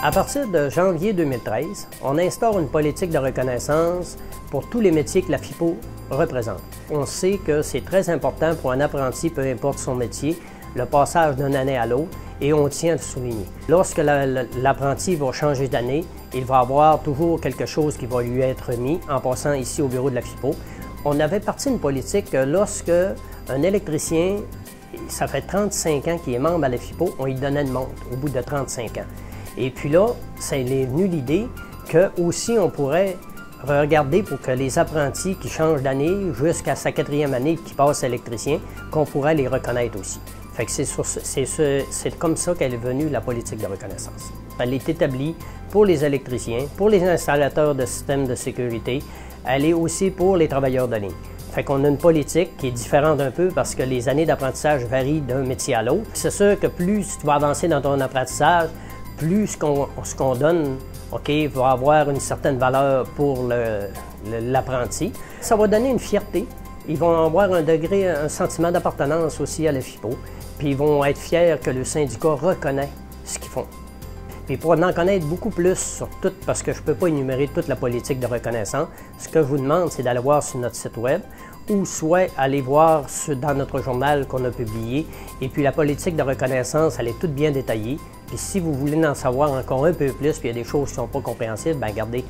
À partir de janvier 2013, on instaure une politique de reconnaissance pour tous les métiers que la FIPO représente. On sait que c'est très important pour un apprenti, peu importe son métier, le passage d'une année à l'autre, et on tient à le souligner. Lorsque l'apprenti va changer d'année, il va avoir toujours quelque chose qui va lui être mis en passant ici au bureau de la FIPO. On avait parti une politique que lorsque un électricien, ça fait 35 ans qu'il est membre à la FIPO, on lui donnait une montre au bout de 35 ans. Et puis là, ça est venu l'idée que aussi on pourrait regarder pour que les apprentis qui changent d'année jusqu'à sa 4e année qui passent électricien, qu'on pourrait les reconnaître aussi. Fait que c'est comme ça qu'elle est venue la politique de reconnaissance. Elle est établie pour les électriciens, pour les installateurs de systèmes de sécurité, elle est aussi pour les travailleurs de ligne. Fait qu'on a une politique qui est différente un peu parce que les années d'apprentissage varient d'un métier à l'autre. C'est sûr que plus tu vas avancer dans ton apprentissage, plus ce qu'on donne, va avoir une certaine valeur pour l'apprenti. Ça va donner une fierté. Ils vont avoir un sentiment d'appartenance aussi à la FIPO. Puis ils vont être fiers que le syndicat reconnaît ce qu'ils font. Puis pour en connaître beaucoup plus sur tout, parce que je ne peux pas énumérer toute la politique de reconnaissance, ce que je vous demande, c'est d'aller voir sur notre site web ou soit aller voir dans notre journal qu'on a publié. Et puis la politique de reconnaissance, elle est toute bien détaillée. Puis si vous voulez en savoir encore un peu plus, puis il y a des choses qui ne sont pas compréhensibles, bien regardez,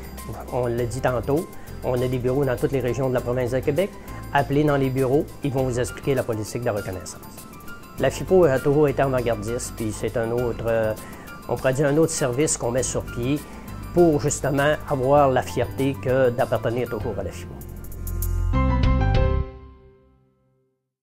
on l'a dit tantôt, on a des bureaux dans toutes les régions de la province de Québec. Appelez dans les bureaux, ils vont vous expliquer la politique de reconnaissance. La FIPO a toujours été avant-gardiste, puis c'est un autre, on pourrait dire un autre service qu'on met sur pied pour justement avoir la fierté d'appartenir toujours à la FIPO.